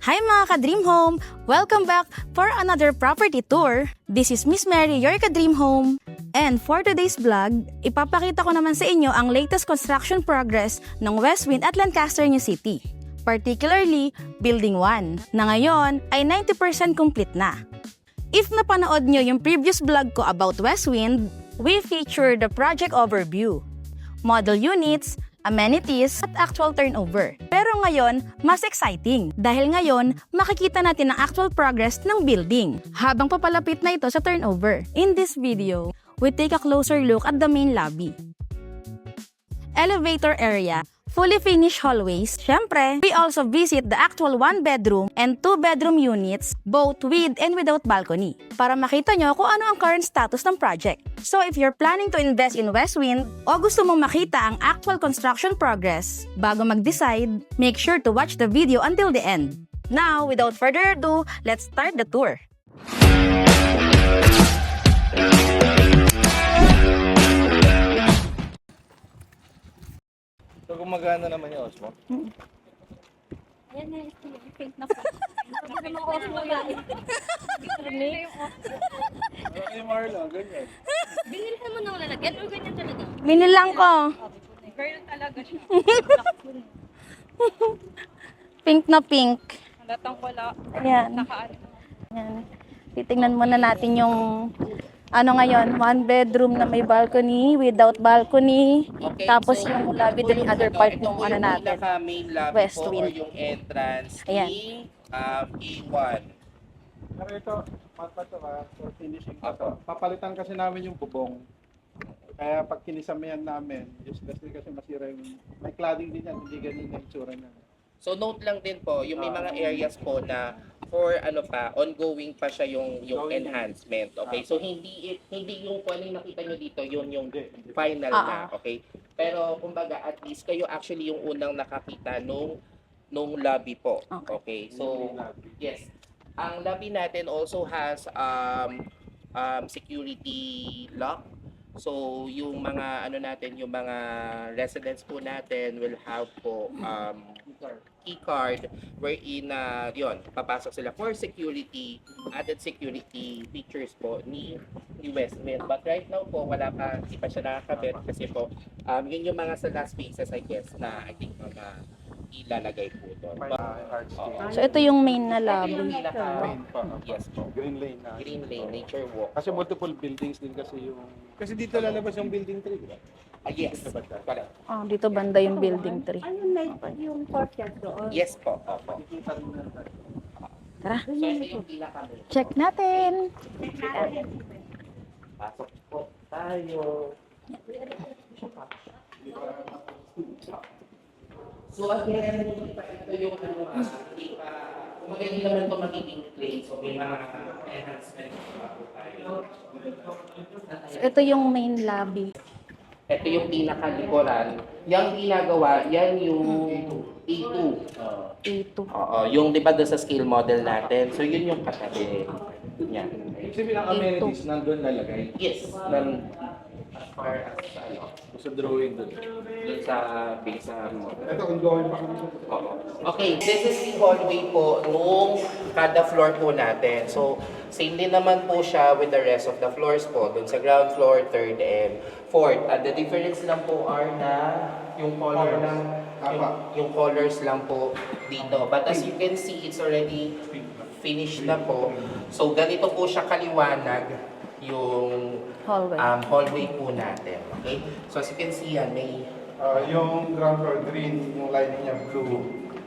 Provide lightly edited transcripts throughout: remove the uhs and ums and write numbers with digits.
Hi mga ka-Dream Home! Welcome back for another property tour. This is Miss Mary, your ka-Dream Home. And for today's vlog, ipapakita ko naman sa inyo ang latest construction progress ng Westwind at Lancaster New City. Particularly, Building 1, na ngayon ay 90% complete na. If napanood nyo yung previous vlog ko about Westwind, we featured the project overview, model units, amenities, at actual turnover. Pero ngayon, mas exciting dahil ngayon, makikita natin ang actual progress ng building habang papalapit na ito sa turnover. In this video, we take a closer look at the main lobby. Elevator area, fully finished hallways. Syempre, we also visit the actual 1-bedroom and 2-bedroom units, both with and without balcony, para makita nyo kung ano ang current status ng project. So if you're planning to invest in Westwind o gusto mong makita ang actual construction progress bago mag-decide, make sure to watch the video until the end. Now, without further ado, let's start the tour. So, gumagana naman yung Osmo? Ayan na, yung pink na pa. Sabi mo Osmo yan. Ay, Marla, ganyan. Binilhan mo ng lalagyan o ganyan talaga? Binilang ko. Ganyan talaga siya. Pink na pink. Halatang wala. Ayan. Nakaano. Ayan. Titingnan muna natin yung ano ngayon, 1-bedroom na may balcony, without balcony. Okay, Tapos so, yung lobby ito din yung other ano, part ito ng po ano yung natin. pinaka-main lobby Westwind. po or yung entrance Ayan. ni E1. Pero ito, for finishing pa Apo. to. Papalitan kasi namin yung bubong. Kaya pag kinisamayan namin, useless din kasi masira yung... May cladding din yan, hindi ganun yung itsura niya. So note lang din po, yung may mga areas po na for ano pa, ongoing pa siya yung Ongoing. enhancement. Okay? So hindi yung kung ano yung nakita nyo dito, yun yung Hindi. final na. Okay? Pero kumbaga at least kayo actually yung unang nakakita nung lobby po. Okay? So yes. Ang lobby natin also has security lock. So yung mga ano natin, yung mga residents po natin will have po key card wherein yon papasok sila for security, added security features po ni Westwind. But right now po wala pa, hindi pa siya nakakabit kasi po yun yung mga sa last phases I guess na I think mga ilalagay po doon. So ito yung main na lobby. Main pa. Yes po. Green lane na. Green Lane, Nature Walk. Kasi multiple buildings din kasi yung... Kasi dito lalabas yung building 3, di ba? Yes, correct. Oh, dito banda yung building 3. Ayun na yung courtyard doon. Yes po, opo. Tara, So ito yung pinaka check natin. pasok po tayo. So again, ito yung ano, kung magaling naman ito magiging play, so may mga enhancement pa po tayo. So ito yung main lobby. Ito yung pinakalikuran. Yung ginagawa, yan yung A2. A2. Oo, yung di ba doon sa scale model natin, so yun yung katabi. Yan. Kasi bilang amenities, nandun lalagay. Yes, as far as ano, Sa drawing dun. doon sa base sa model. Ito, ongoing pa kami sa... Oo. Okay, this is the hallway po nung kada floor po natin. So, same din naman po siya with the rest of the floors po. Doon sa ground floor, third and fourth. At the difference lang po are na yung color lang, yung colors lang po dito. But as you can see, it's already finished na po. So, ganito po siya kaliwanag yung Hallway. hallway po natin. Okay? So, as you can see yan, may yung ground floor green, yung lining niya blue.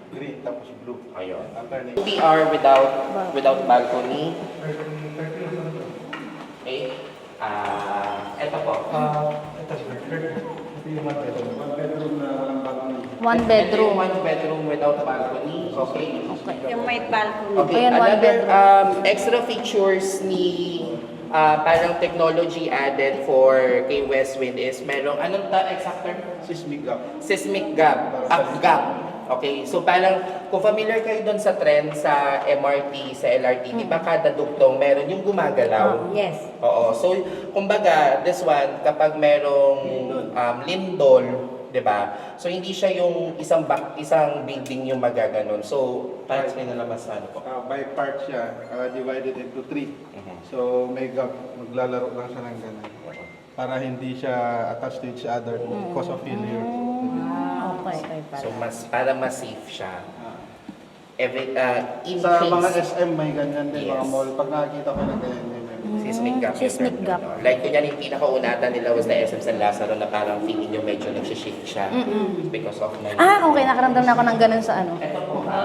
Green tapos blue. ayun. Alternative. PR without balcony. Okay. Ito po. Ito yung one bedroom. One bedroom na walang balcony. One Ito bedroom. yung one bedroom without balcony. Okay. Yung may balcony. Okay. Ayan, one Another bedroom. extra features ni parang technology added for kay Westwind is merong anong exact term? Seismic gap. Seismic gap, up gap. Okay, so parang kung familiar kayo doon sa trend sa MRT, sa LRT, di ba kada duktong meron yung gumagalaw? Yes. Oo, so kumbaga this one, kapag merong lindol, 'di ba? So hindi siya yung isang building yung magaganon. So parang kayo na naman sa ano po. By part siya, divided into 3. So may gap, maglalaro lang siya ng ganun. Para hindi siya attached to each other cause of failure. Okay. So para mas safe siya. In Sa case mga SM may ganyan din, mga Yes. mall. Pag nakikita ko na ganyan din. seismic gap. Seismic yung gap. term, no? Like kunya yung pinakaunatan nila was na SM San Lazaro na parang feeling nyo medyo nagsishake siya because of na Okay, nakaramdam na ako ng ganun sa ano.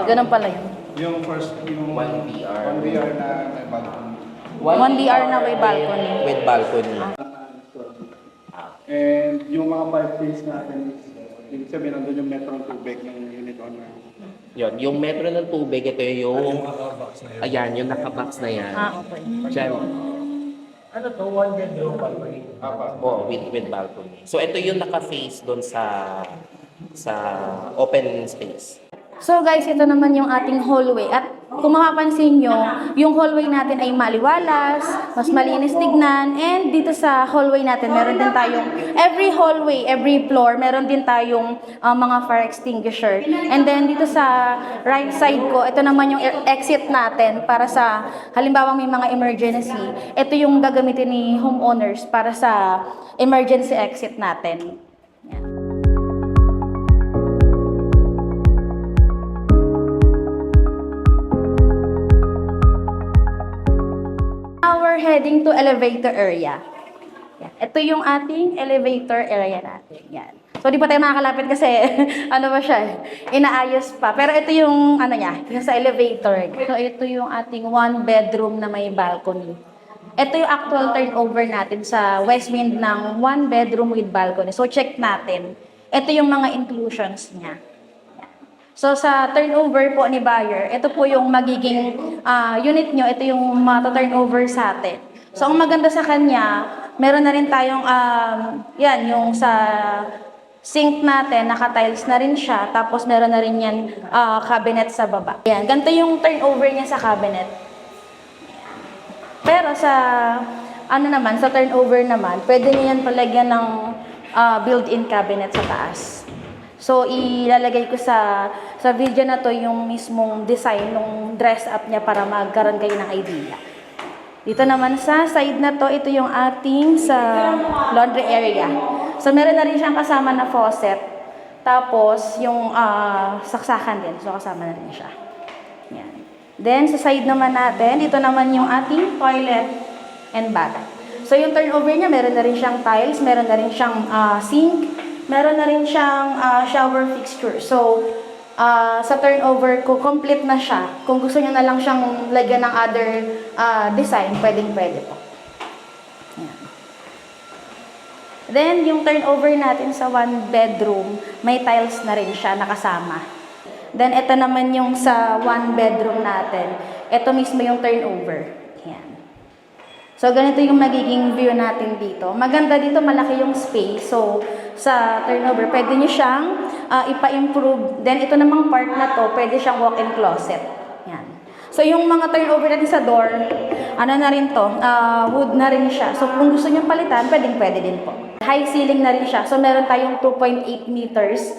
Ganun pala yun. Yung first, yung 1VR. 1VR na may balcony. 1VR na may balcony. With balcony. And yung mga fireplace natin, ibig sabihin nandun yung metrong tubig ng unit on na. Yun, yung metro ng tubig, ito yung ayan, yung nakabox na yan. Okay. Diyan. Ano to? One bedroom balcony. Oh, with balcony. So ito yung naka-face doon sa open space. So guys, ito naman yung ating hallway. At kung mapapansin nyo, yung hallway natin ay maliwalas, mas malinis tignan, and dito sa hallway natin, meron din tayong, every hallway, every floor, meron din tayong mga fire extinguisher. And then dito sa right side ko, ito naman yung exit natin para sa, halimbawa may mga emergency, ito yung gagamitin ni homeowners para sa emergency exit natin. Yan. Now we're heading to elevator area. Yan. Ito yung ating elevator area natin. Yan. So, di pa tayo makakalapit kasi ano ba siya, inaayos pa. Pero ito yung ano niya, yung sa elevator. So, ito yung ating one bedroom na may balcony. Ito yung actual turnover natin sa West Wind ng one bedroom with balcony. So, check natin. Ito yung mga inclusions niya. So, sa turnover po ni buyer, ito po yung magiging unit nyo, ito yung mata-turnover sa atin. So, ang maganda sa kanya, meron na rin tayong, yan, yung sa sink natin, naka-tiles na rin siya, tapos meron na rin yan cabinet sa baba. Yan, ganito yung turnover niya sa cabinet. Pero sa, ano naman, sa turnover naman, pwede niyo yan palagyan ng built-in cabinet sa taas. So, ilalagay ko sa video na to yung mismong design ng dress up niya para magkaroon kayo ng idea. Dito naman sa side na to, ito yung ating sa laundry area. So, meron na rin siyang kasama na faucet. Tapos, yung saksakan din. So, kasama na rin siya. Yan. Then, sa side naman natin, ito naman yung ating toilet and bath. So, yung turnover niya, meron na rin siyang tiles, meron na rin siyang sink, meron na rin siyang shower fixture. So, sa turnover ko, complete na siya. Kung gusto niyo na lang siyang lagyan ng other design, pwedeng-pwede po. Ayan. Then, yung turnover natin sa one bedroom, may tiles na rin siya nakasama. Then, ito naman yung sa one bedroom natin. Ito mismo yung turnover. Ayan. So, ganito yung magiging view natin dito. Maganda dito, malaki yung space. So, sa turnover, pwede nyo siyang ipa-improve. Then, ito namang part na to, pwede siyang walk-in closet. Yan. So, yung mga turnover natin sa door, ano na rin to, wood na rin siya. So, kung gusto nyo palitan, pwede din po. High ceiling na rin siya. So, meron tayong 2.8 meters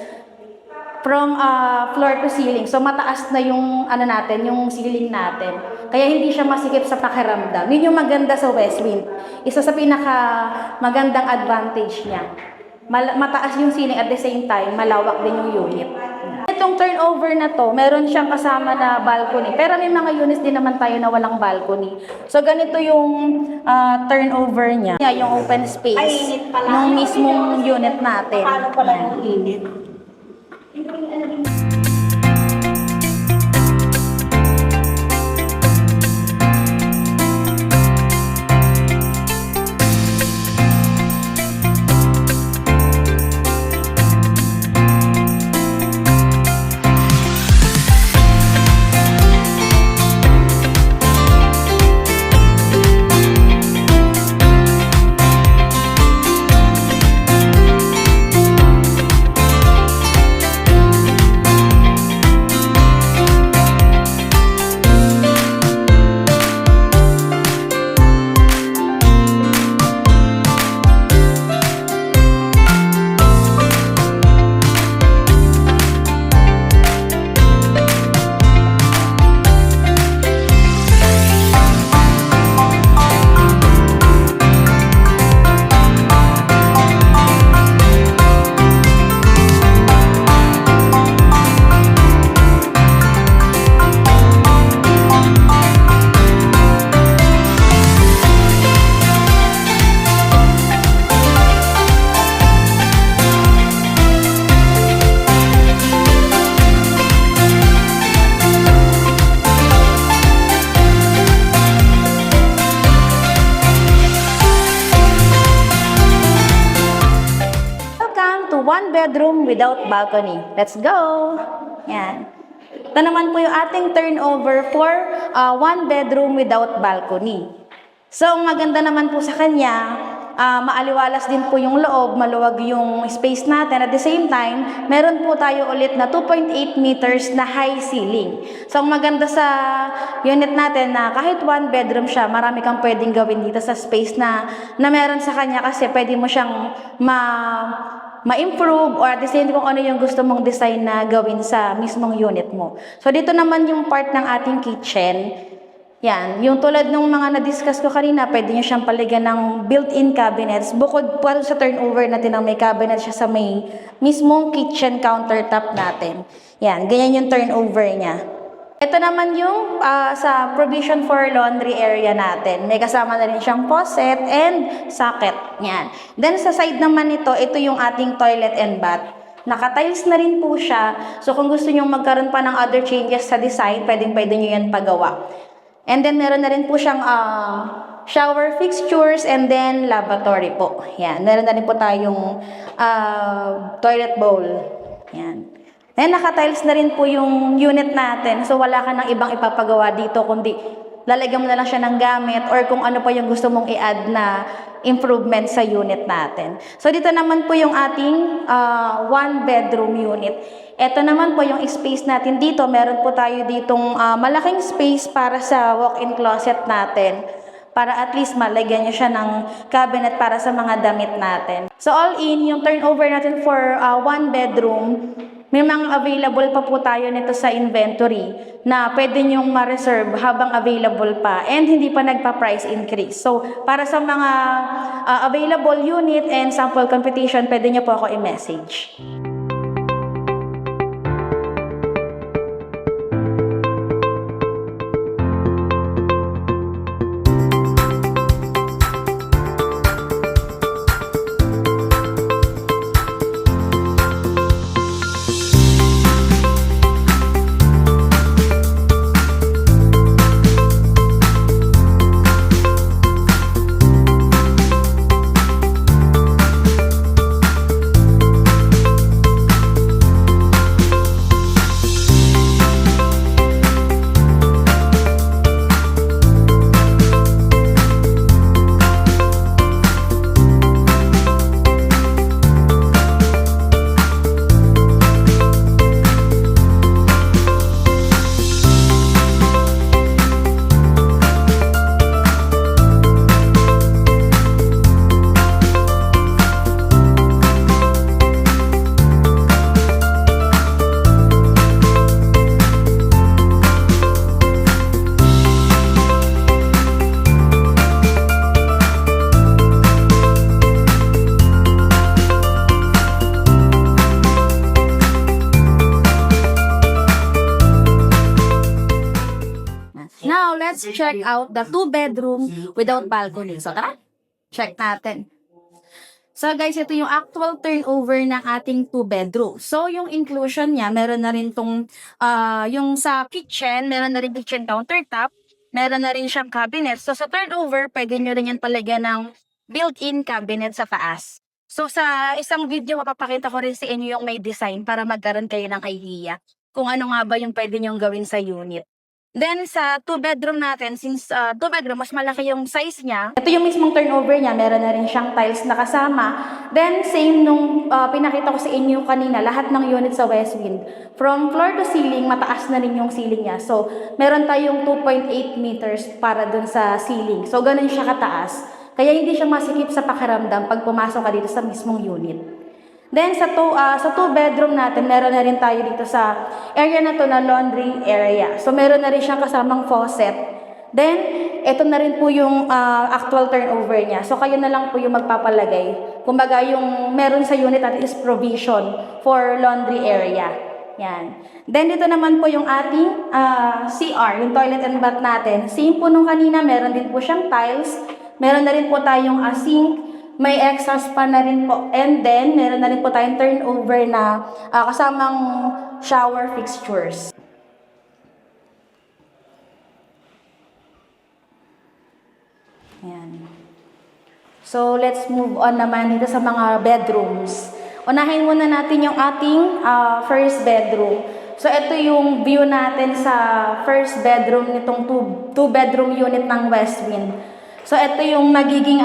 from floor to ceiling. So, mataas na yung, ano natin, yung ceiling natin. Kaya hindi siya masikip sa pakiramdam. Yun yung maganda sa West Wind. Isa sa pinaka magandang advantage niya. Mataas yung ceiling at the same time, malawak din yung unit. Itong turnover na to, meron siyang kasama na balcony. Pero may mga units din naman tayo na walang balcony. So, ganito yung turnover niya. Yung open space ng mismong unit natin. Paano pala yung init? bedroom without balcony. Let's go! Yan. Ito naman po yung ating turnover for 1 bedroom without balcony. So, ang maganda naman po sa kanya, maaliwalas din po yung loob, maluwag yung space natin. At the same time, meron po tayo ulit na 2.8 meters na high ceiling. So, ang maganda sa unit natin na kahit 1 bedroom siya, marami kang pwedeng gawin dito sa space na meron sa kanya kasi pwede mo siyang ma-improve or at the same time kung ano yung gusto mong design na gawin sa mismong unit mo. So, dito naman yung part ng ating kitchen. Yan, yung tulad ng mga na-discuss ko kanina, pwede nyo siyang palagyan ng built-in cabinets. Bukod po sa turnover natin ng may cabinet siya sa may mismong kitchen countertop natin. Yan, ganyan yung turnover niya. Ito naman yung sa provision for laundry area natin. May kasama na rin siyang faucet and socket. Yan. Then sa side naman nito, ito yung ating toilet and bath. Naka-tiles na rin po siya. So kung gusto nyo magkaroon pa ng other changes sa design, pwedeng-pwede nyo yan pagawa. And then, meron na rin po siyang shower fixtures and then lavatory po. Yan. Meron na rin po tayong toilet bowl. Yan. Then, naka-tiles na rin po yung unit natin. So, wala ka nang ibang ipapagawa dito, kundi lalagyan mo na lang siya ng gamit or kung ano pa yung gusto mong i-add na improvement sa unit natin. So, dito naman po yung ating 1 bedroom unit. Ito naman po yung space natin dito. Meron po tayo ditong malaking space para sa walk-in closet natin. Para at least malagyan nyo siya ng cabinet para sa mga damit natin. So all in, yung turnover natin for 1 bedroom, may mga available pa po tayo nito sa inventory na pwede nyong ma-reserve habang available pa and hindi pa nagpa-price increase. So para sa mga available unit and sample computation, pwede nyo po ako i-message. Now, let's check out the 2-bedroom without balcony. So, tara, check natin. So, guys, ito yung actual turnover ng ating 2-bedroom. So, yung inclusion niya, meron na rin tong, yung sa kitchen, meron na rin kitchen countertop, meron na rin siyang cabinet. So, sa turnover, pwede nyo rin yan palagyan ng built-in cabinet sa taas. So, sa isang video, mapapakita ko rin sa inyo yung may design para magkaroon kayo ng idea kung ano nga ba yung pwede nyong gawin sa unit. Then, sa 2-bedroom natin, since 2-bedroom, mas malaki yung size niya. Ito yung mismong turnover niya, meron na rin siyang tiles na kasama. Then, same nung pinakita ko sa inyo kanina, lahat ng unit sa Westwind. From floor to ceiling, mataas na rin yung ceiling niya. So, meron tayong 2.8 meters para dun sa ceiling. So, ganun siya kataas. Kaya hindi siya masikip sa pakiramdam pag pumasok ka dito sa mismong unit. Then, sa 2-bedroom natin, meron na rin tayo dito sa area na to na laundry area. So, meron na rin siyang kasamang faucet. Then, ito na rin po yung actual turnover niya. So, kayo na lang po yung magpapalagay. Kumbaga, yung meron sa unit natin is provision for laundry area. Yan. Then, dito naman po yung ating CR, yung toilet and bath natin. Same po nung kanina, meron din po siyang tiles. Meron na rin po tayong sink. May exhaust pa na rin po. And then, meron na rin po tayong turnover na kasamang shower fixtures. Ayan. So, let's move on naman dito sa mga bedrooms. unahin muna natin yung ating first bedroom. So, ito yung view natin sa first bedroom nitong two-bedroom unit ng Westwind. So, ito yung magiging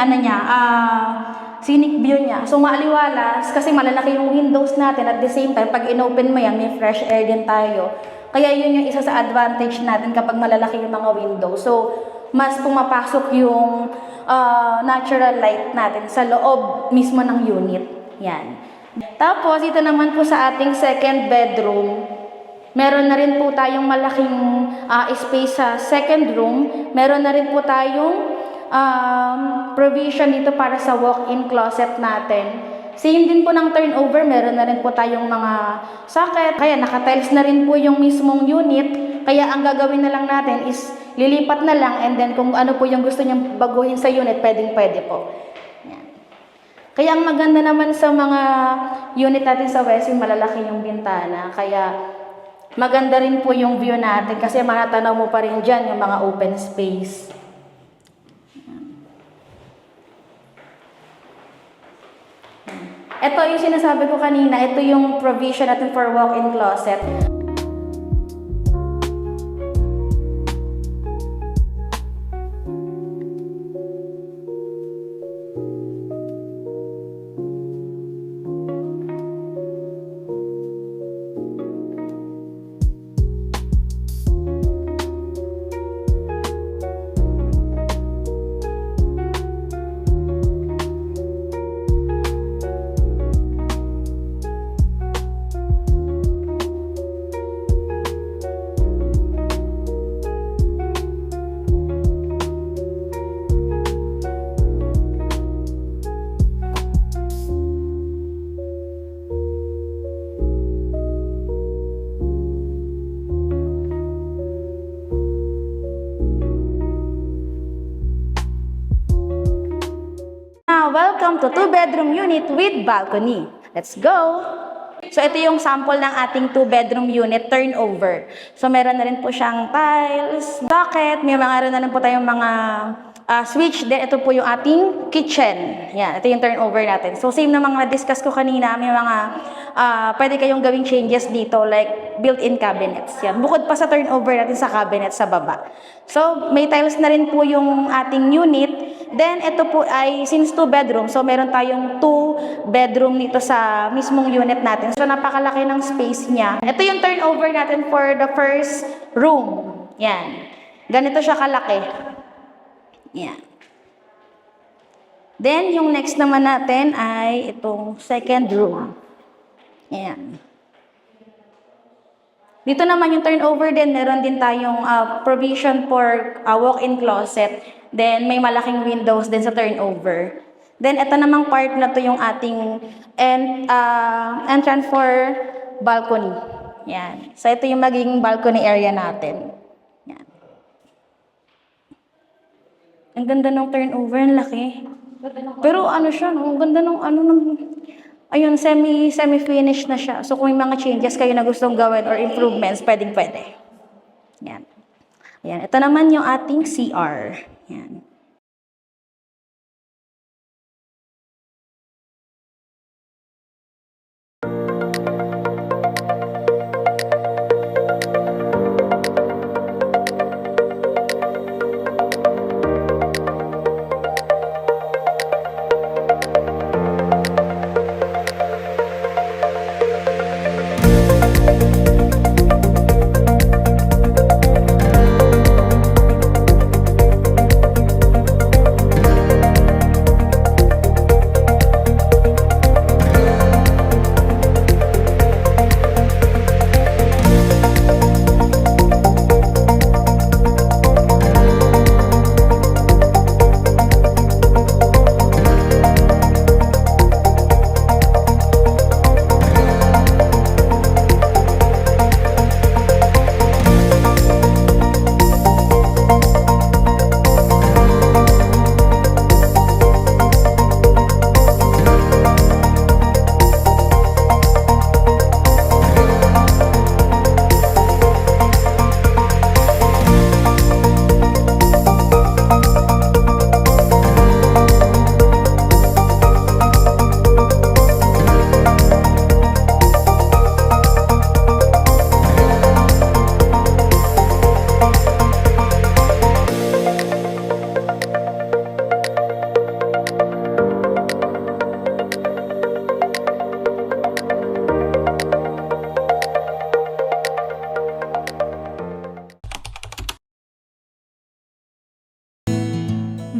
scenic view niya. So, maaliwalas kasi malalaki yung windows natin. At the same time, pag inopen mo yan, may fresh air din tayo. Kaya yun yung isa sa advantage natin kapag malalaki yung mga windows. So, mas pumapasok yung natural light natin sa loob mismo ng unit. Yan. Tapos, ito naman po sa ating second bedroom. Meron na rin po tayong malaking space sa second room. Meron na rin po tayong provision dito para sa walk-in closet natin. Same din po ng turnover. Meron na rin po tayong mga socket. Kaya naka-tiles na rin po yung mismong unit. Kaya ang gagawin na lang natin is lilipat na lang and then kung ano po yung gusto niyang baguhin sa unit, pwede po. Kaya ang maganda naman sa mga unit natin sa Westwind, malalaki yung bintana. Kaya maganda rin po yung view natin kasi matatanaw mo pa rin dyan yung mga open space. Ito yung sinasabi ko kanina, ito yung provision natin for walk-in closet. Welcome to two-bedroom unit with balcony. Let's go! So, ito yung sample ng ating two-bedroom unit turnover. So, meron na rin po siyang tiles, socket, may rin na rin po tayong mga switch. Then, ito po yung ating kitchen. Yan, ito yung turnover natin. So, same na mga na-discuss ko kanina, may mga pwede kayong gawing changes dito like built-in cabinets. Yan. Bukod pa sa turnover natin sa cabinet sa baba. So, may tiles na rin po yung ating unit. Then, ito po ay since two-bedroom. So, meron tayong two-bedroom nito sa mismong unit natin. So, napakalaki ng space niya. Ito yung turnover natin for the first room. Yan. Ganito siya kalaki. Yan. Then, yung next naman natin ay itong second room. Yan. Dito naman yung turnover din, meron din tayong provision for walk-in closet. Then, may malaking windows din sa turnover. Then, ito namang part na to yung ating entrance for balcony. Yan. So, ito yung magiging balcony area natin. Yan. Ang ganda ng turnover, ang laki. Pero ano siya, no? Ang ganda ng ayun, semi-finish na siya. So, kung may mga changes kayo na gustong gawin or improvements, pwede. Yan. Yan. Ito naman yung ating CR. Yan.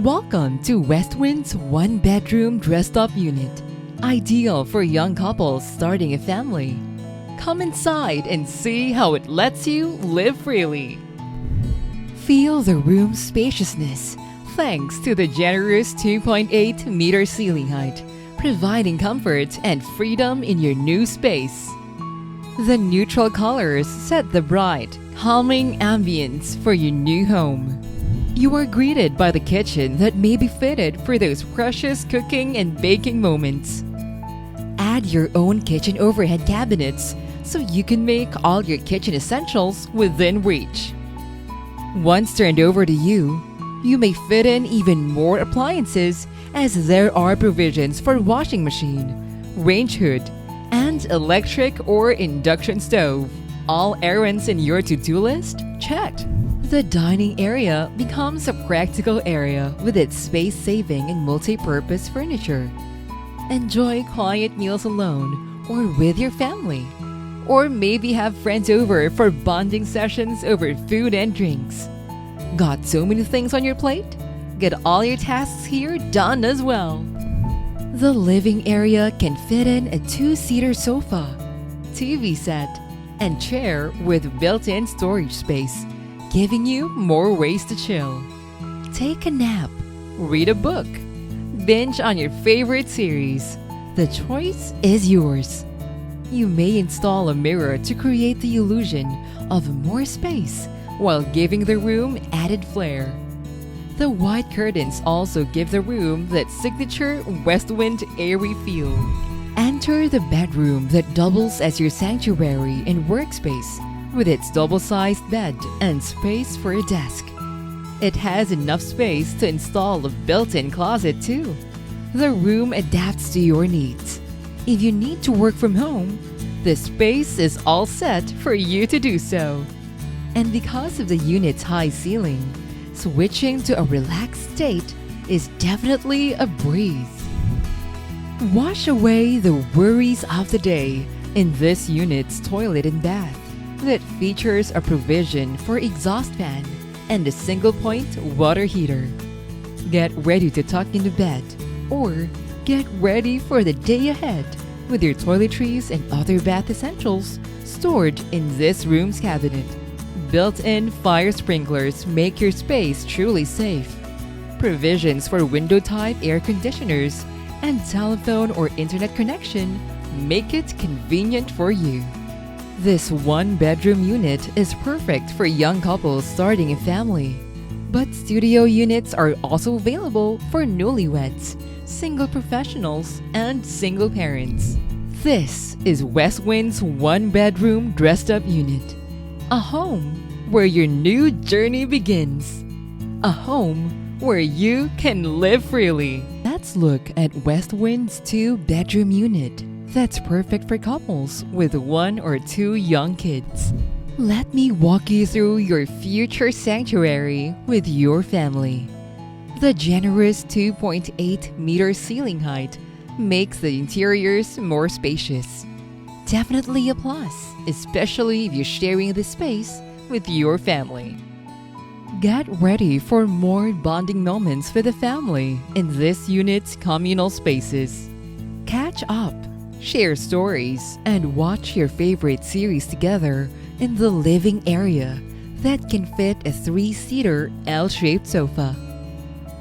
Welcome to Westwind's one-bedroom dressed-up unit, ideal for young couples starting a family. Come inside and see how it lets you live freely. Feel the room's spaciousness thanks to the generous 2.8-meter ceiling height, providing comfort and freedom in your new space. The neutral colors set the bright, calming ambience for your new home. You are greeted by the kitchen that may be fitted for those precious cooking and baking moments. Add your own kitchen overhead cabinets so you can make all your kitchen essentials within reach. Once turned over to you, you may fit in even more appliances as there are provisions for washing machine, range hood, and electric or induction stove. All errands in your to-do list? Checked. The dining area becomes a practical area with its space-saving and multi-purpose furniture. Enjoy quiet meals alone or with your family. Or maybe have friends over for bonding sessions over food and drinks. Got so many things on your plate? Get all your tasks here done as well. The living area can fit in a 2-seater sofa, TV set, and chair with built-in storage space, giving you more ways to chill. Take a nap, read a book, binge on your favorite series. The choice is yours. You may install a mirror to create the illusion of more space while giving the room added flair. The white curtains also give the room that signature Westwind airy feel. Enter the bedroom that doubles as your sanctuary and workspace with its double-sized bed and space for a desk. It has enough space to install a built-in closet too. The room adapts to your needs. If you need to work from home, the space is all set for you to do so. And because of the unit's high ceiling, switching to a relaxed state is definitely a breeze. Wash away the worries of the day in this unit's toilet and bath that features a provision for exhaust fan and a single-point water heater. Get ready to tuck into bed or get ready for the day ahead with your toiletries and other bath essentials stored in this room's cabinet. Built-in fire sprinklers make your space truly safe. Provisions for window-type air conditioners and telephone or internet connection make it convenient for you. This one-bedroom unit is perfect for young couples starting a family. But studio units are also available for newlyweds, single professionals, and single parents. This is Westwind's one-bedroom dressed-up unit. A home where your new journey begins. A home where you can live freely. Let's look at Westwind's 2-bedroom unit that's perfect for couples with 1 or 2 young kids. Let me walk you through your future sanctuary with your family. The generous 2.8-meter ceiling height makes the interiors more spacious. Definitely a plus, especially if you're sharing the space with your family. Get ready for more bonding moments for the family in this unit's communal spaces. Catch up, share stories, and watch your favorite series together in the living area that can fit a 3-seater L-shaped sofa.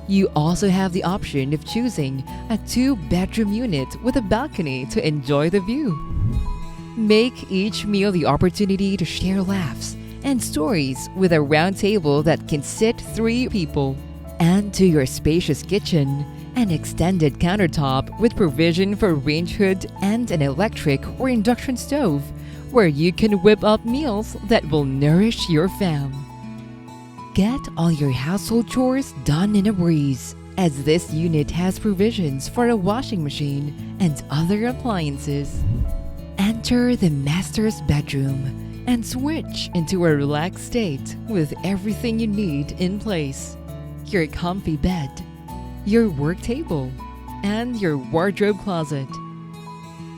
You also have the option of choosing a 2-bedroom unit with a balcony to enjoy the view. Make each meal the opportunity to share laughs and stories with a round table that can sit 3 people. And to your spacious kitchen, an extended countertop with provision for range hood and an electric or induction stove where you can whip up meals that will nourish your fam. Get all your household chores done in a breeze, as this unit has provisions for a washing machine and other appliances. Enter the master's bedroom and switch into a relaxed state with everything you need in place. Your comfy bed, your work table, and your wardrobe closet.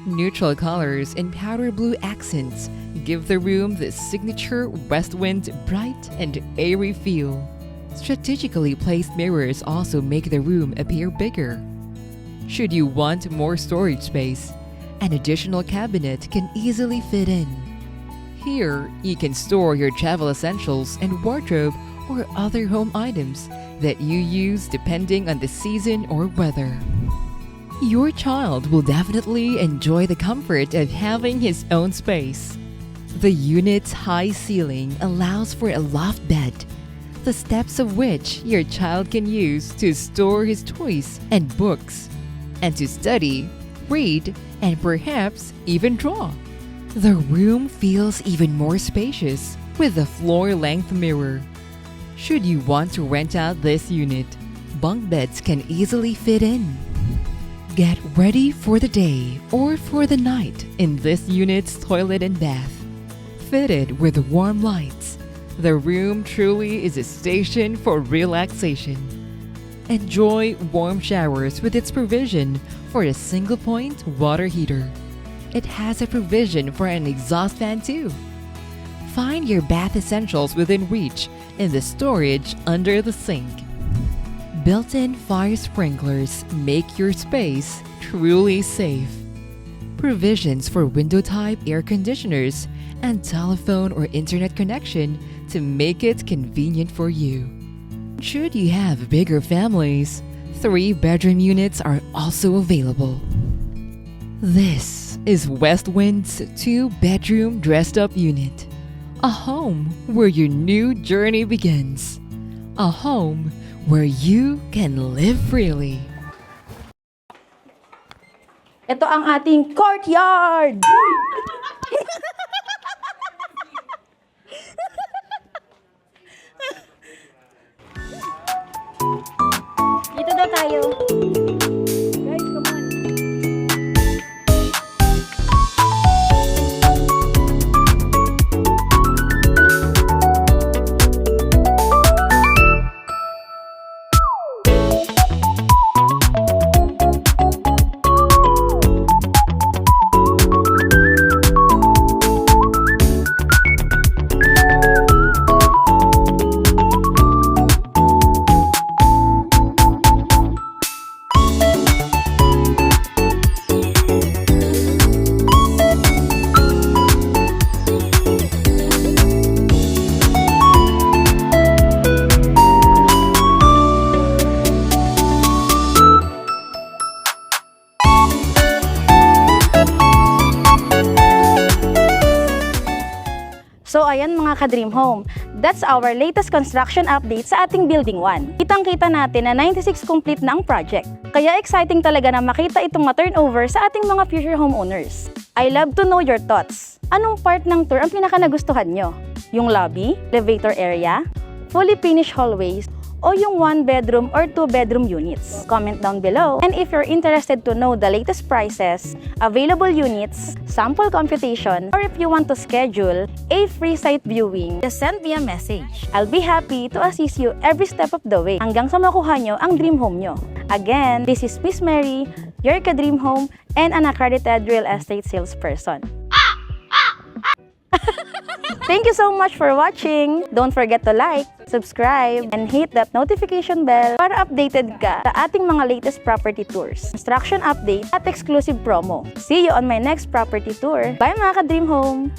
Neutral colors and powder blue accents give the room the signature Westwind bright and airy feel. Strategically placed mirrors also make the room appear bigger. Should you want more storage space, an additional cabinet can easily fit in. Here, you can store your travel essentials and wardrobe or other home items that you use depending on the season or weather. Your child will definitely enjoy the comfort of having his own space. The unit's high ceiling allows for a loft bed, the steps of which your child can use to store his toys and books, and to study, read, and perhaps even draw. The room feels even more spacious with the floor-length mirror. Should you want to rent out this unit, bunk beds can easily fit in. Get ready for the day or for the night in this unit's toilet and bath. Fitted with warm lights, the room truly is a station for relaxation. Enjoy warm showers with its provision for a single-point water heater. It has a provision for an exhaust fan too. Find your bath essentials within reach in the storage under the sink. Built-in fire sprinklers make your space truly safe. Provisions for window-type air conditioners and telephone or internet connection to make it convenient for you. Should you have bigger families, 3-bedroom units are also available. This is Westwind's 2-bedroom dressed-up unit. A home where your new journey begins. A home where you can live freely. Ito ang ating courtyard! Dito na tayo. Guys, come on. So ayan mga ka-Dream Home, that's our latest construction update sa ating Building 1. Kitang-kita natin na 96 complete na ang project. Kaya exciting talaga na makita itong ma-turnover sa ating mga future homeowners. I love to know your thoughts. Anong part ng tour ang pinaka-nagustuhan nyo? Yung lobby, elevator area, fully finished hallways, o yung 1-bedroom or 2-bedroom units? Comment down below. And if you're interested to know the latest prices, available units, sample computation, or if you want to schedule a free site viewing, just send me a message. I'll be happy to assist you every step of the way hanggang sa makuha nyo ang dream home nyo. Again, this is Miss Mary, your ka-Dream Home and an accredited real estate salesperson. Thank you so much for watching. Don't forget to like, subscribe, and hit that notification bell para updated ka sa ating mga latest property tours, construction update, at exclusive promo. See you on my next property tour. Bye mga ka-Dream Home!